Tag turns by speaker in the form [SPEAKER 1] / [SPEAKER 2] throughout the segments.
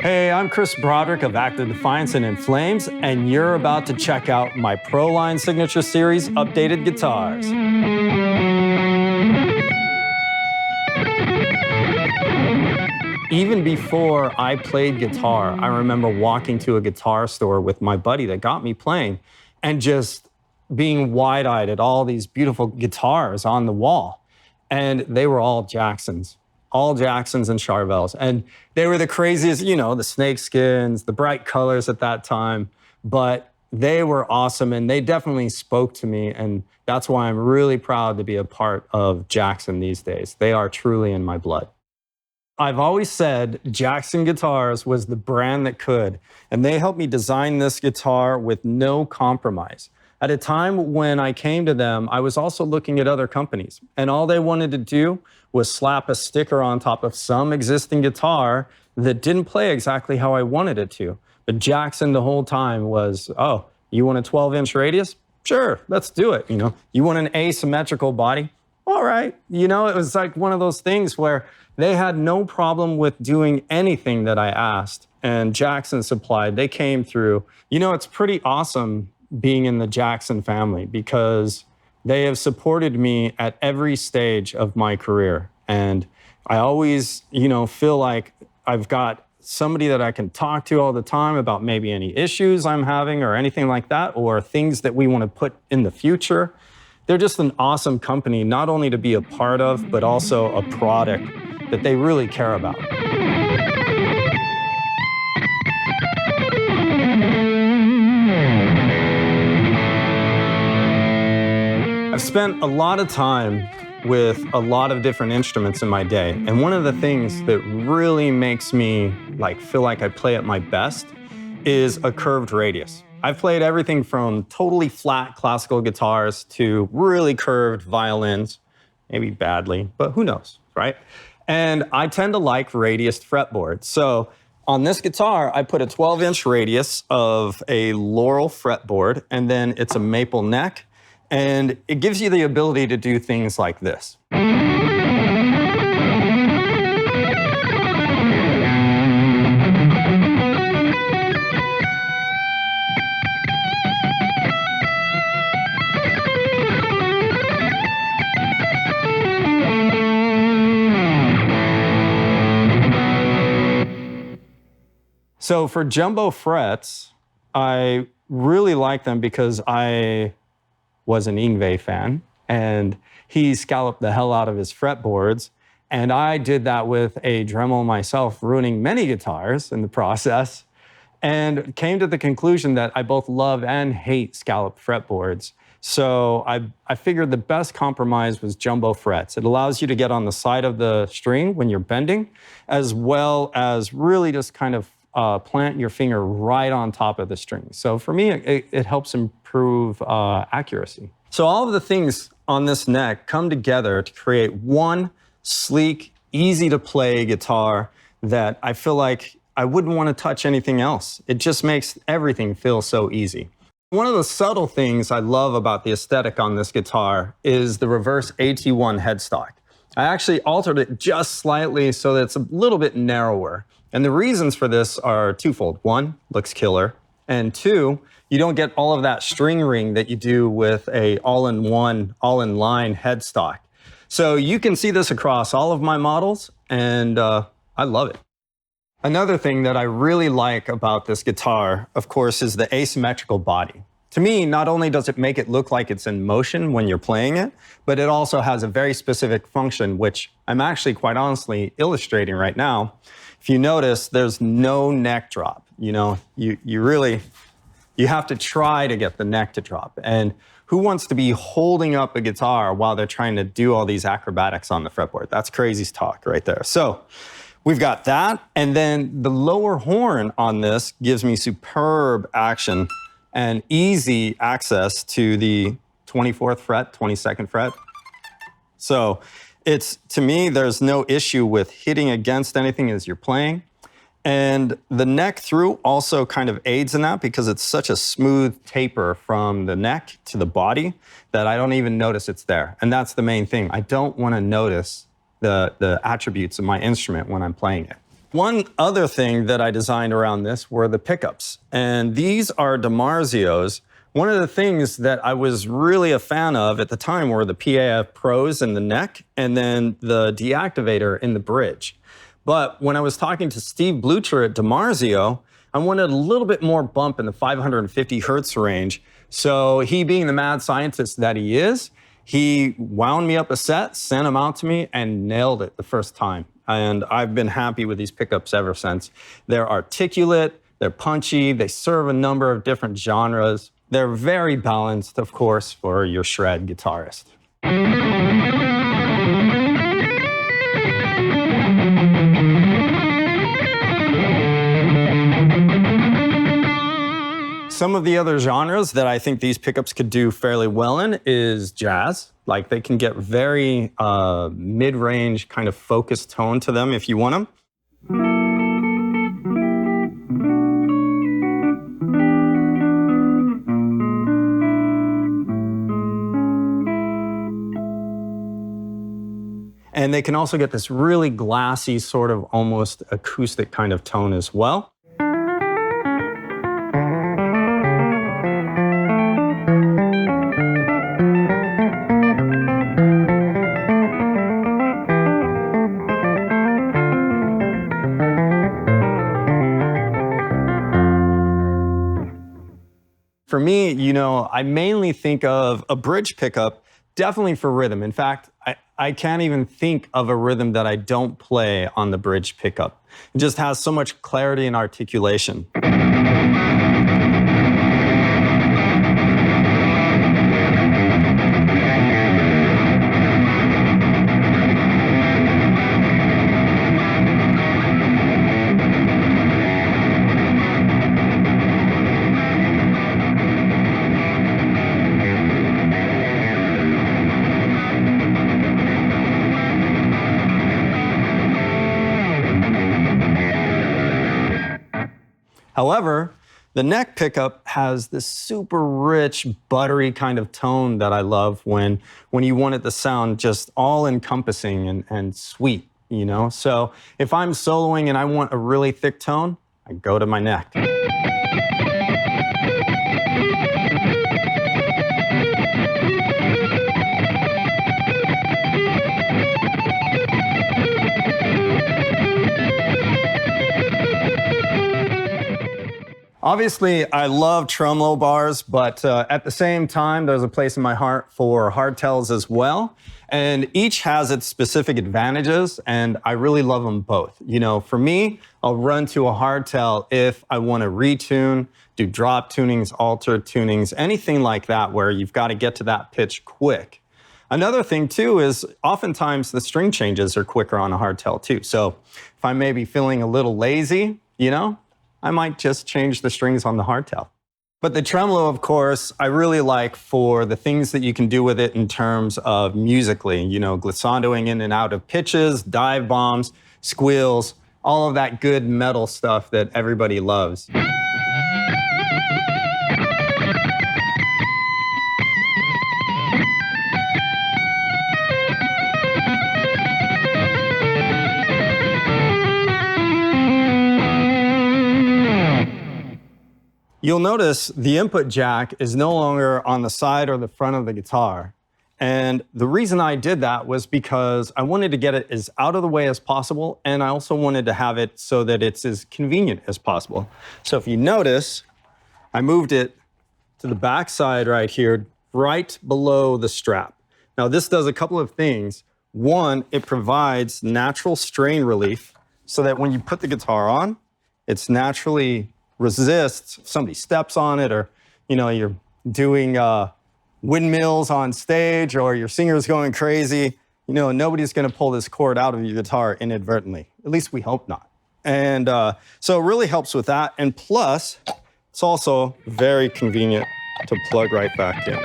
[SPEAKER 1] Hey, I'm Chris Broderick of Defiance and In Flames, and you're about to check out my Pro-Line Signature Series updated guitars. Even before I played guitar, I remember walking to a guitar store with my buddy that got me playing and just being wide-eyed at all these beautiful guitars on the wall. And they were all Jacksons and Charvels. And they were the craziest, you know, the snakeskins, the bright colors at that time. But they were awesome, and they definitely spoke to me. And that's why I'm really proud to be a part of Jackson these days. They are truly in my blood. I've always said Jackson Guitars was the brand that could, and they helped me design this guitar with no compromise. At a time when I came to them, I was also looking at other companies, and all they wanted to do was slap a sticker on top of some existing guitar that didn't play exactly how I wanted it to. But Jackson the whole time was, oh, you want a 12-inch radius? Sure, let's do it. You know, you want an asymmetrical body? All right. You know, it was like one of those things where they had no problem with doing anything that I asked, and Jackson supplied. They came through. You know, it's pretty awesome being in the Jackson family because they have supported me at every stage of my career. And I always, you know, feel like I've got somebody that I can talk to all the time about maybe any issues I'm having or anything like that, or things that we want to put in the future. They're just an awesome company, not only to be a part of, but also a product that they really care about. I've spent a lot of time with a lot of different instruments in my day, and one of the things that really makes me feel like I play at my best is a curved radius. I've played everything from totally flat classical guitars to really curved violins, maybe badly, but who knows, right? And I tend to like radiused fretboards. So on this guitar, I put a 12-inch radius of a Laurel fretboard, and then it's a maple neck. And it gives you the ability to do things like this. So for jumbo frets, I really like them because I was an Yngwie fan, and he scalloped the hell out of his fretboards. And I did that with a Dremel myself, ruining many guitars in the process, and came to the conclusion that I both love and hate scalloped fretboards. So I figured the best compromise was jumbo frets. It allows you to get on the side of the string when you're bending, as well as really just kind of plant your finger right on top of the string. So for me, it helps improve accuracy. So all of the things on this neck come together to create one sleek, easy to play guitar that I feel like I wouldn't want to touch anything else. It just makes everything feel so easy. One of the subtle things I love about the aesthetic on this guitar is the reverse AT1 headstock. I actually altered it just slightly so that it's a little bit narrower. And the reasons for this are twofold. One, looks killer. And two, you don't get all of that string ring that you do with a all-in-one, all-in-line headstock. So you can see this across all of my models, and I love it. Another thing that I really like about this guitar, of course, is the asymmetrical body. To me, not only does it make it look like it's in motion when you're playing it, but it also has a very specific function, which I'm actually quite honestly illustrating right now. If you notice, there's no neck drop. You know, you have to try to get the neck to drop. And who wants to be holding up a guitar while they're trying to do all these acrobatics on the fretboard? That's crazy talk right there. So we've got that. And then the lower horn on this gives me superb action and easy access to the 24th fret, 22nd fret. So to me, there's no issue with hitting against anything as you're playing. And the neck through also kind of aids in that because it's such a smooth taper from the neck to the body that I don't even notice it's there. And that's the main thing. I don't want to notice the attributes of my instrument when I'm playing it. One other thing that I designed around this were the pickups. And these are DiMarzios. One of the things that I was really a fan of at the time were the PAF Pros in the neck and then the deactivator in the bridge. But when I was talking to Steve Blucher at DiMarzio, I wanted a little bit more bump in the 550 hertz range. So he, being the mad scientist that he is, he wound me up a set, sent them out to me, and nailed it the first time. And I've been happy with these pickups ever since. They're articulate, they're punchy, they serve a number of different genres. They're very balanced, of course, for your shred guitarist. Some of the other genres that I think these pickups could do fairly well in is jazz. Like they can get very mid-range kind of focused tone to them if you want them. And they can also get this really glassy, sort of almost acoustic kind of tone as well. For me, you know, I mainly think of a bridge pickup definitely for rhythm. In fact, I can't even think of a rhythm that I don't play on the bridge pickup. It just has so much clarity and articulation. However, the neck pickup has this super rich, buttery kind of tone that I love when you want it to sound just all-encompassing and sweet, you know? So if I'm soloing and I want a really thick tone, I go to my neck. Obviously, I love tremolo bars, but at the same time, there's a place in my heart for hardtails as well. And each has its specific advantages, and I really love them both. You know, for me, I'll run to a hardtail if I want to retune, do drop tunings, alter tunings, anything like that where you've got to get to that pitch quick. Another thing too is oftentimes the string changes are quicker on a hardtail too. So if I may be feeling a little lazy, you know, I might just change the strings on the hardtail. But the tremolo, of course, I really like for the things that you can do with it in terms of musically, you know, glissandoing in and out of pitches, dive bombs, squeals, all of that good metal stuff that everybody loves. You'll notice the input jack is no longer on the side or the front of the guitar. And the reason I did that was because I wanted to get it as out of the way as possible, and I also wanted to have it so that it's as convenient as possible. So if you notice, I moved it to the back side right here, right below the strap. Now this does a couple of things. One, it provides natural strain relief so that when you put the guitar on, it's naturally resists if somebody steps on it, or you know, you're doing windmills on stage, or your singer's going crazy. You know, nobody's going to pull this cord out of your guitar inadvertently. At least we hope not. And so it really helps with that. And plus, it's also very convenient to plug right back in.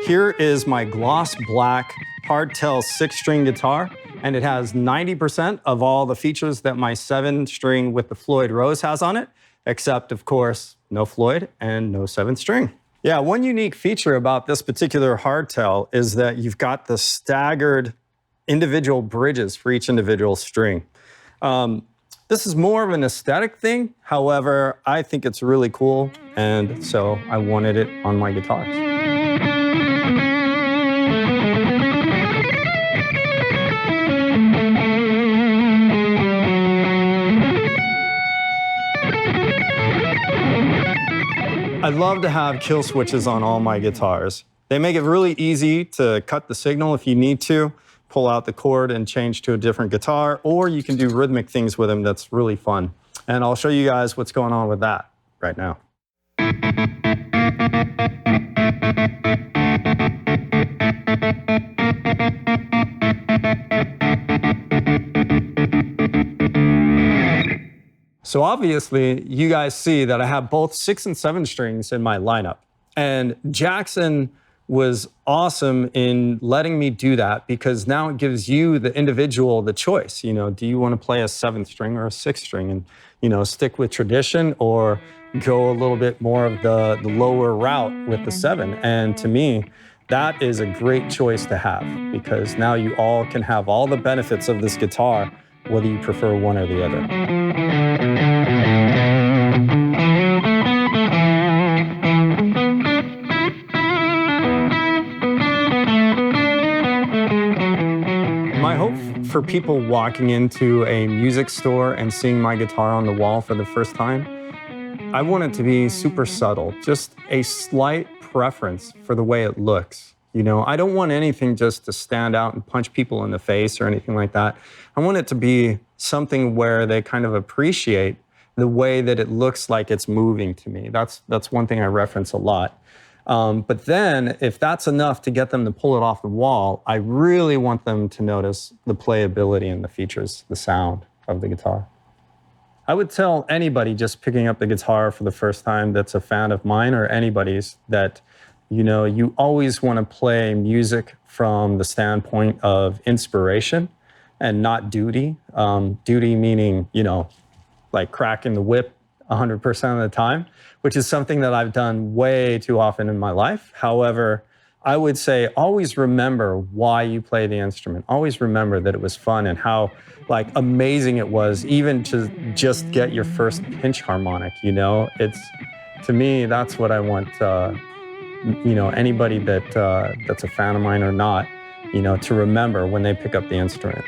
[SPEAKER 1] Here is my gloss black Hardtail 6-string guitar. and it has 90% of all the features that my 7-string with the Floyd Rose has on it, except, of course, no Floyd and no 7-string. Yeah, one unique feature about this particular hardtail is that you've got the staggered individual bridges for each individual string. This is more of an aesthetic thing. However, I think it's really cool, and so I wanted it on my guitars. I love to have kill switches on all my guitars. They make it really easy to cut the signal if you need to, pull out the chord and change to a different guitar, or you can do rhythmic things with them that's really fun. And I'll show you guys what's going on with that right now. So obviously, you guys see that I have both 6 and 7 strings in my lineup. And Jackson was awesome in letting me do that, because now it gives you, the individual, the choice. You know, do you want to play a 7th string or a 6th string, and, you know, stick with tradition, or go a little bit more of the lower route with the 7? And to me, that is a great choice to have, because now you all can have all the benefits of this guitar, whether you prefer one or the other. My hope for people walking into a music store and seeing my guitar on the wall for the first time, I want it to be super subtle, just a slight preference for the way it looks. You know, I don't want anything just to stand out and punch people in the face or anything like that. I want it to be something where they kind of appreciate the way that it looks like it's moving to me. That's one thing I reference a lot. But then, if that's enough to get them to pull it off the wall, I really want them to notice the playability and the features, the sound of the guitar. I would tell anybody just picking up the guitar for the first time that's a fan of mine, or anybody's, that, you know, you always want to play music from the standpoint of inspiration and not duty. Duty meaning, you know, like cracking the whip 100% of the time, which is something that I've done way too often in my life. However, I would say always remember why you play the instrument. Always remember that it was fun, and how like amazing it was even to just get your first pinch harmonic, you know? It's, to me, that's what I want, you know, anybody that that's a fan of mine or not, you know, to remember when they pick up the instrument.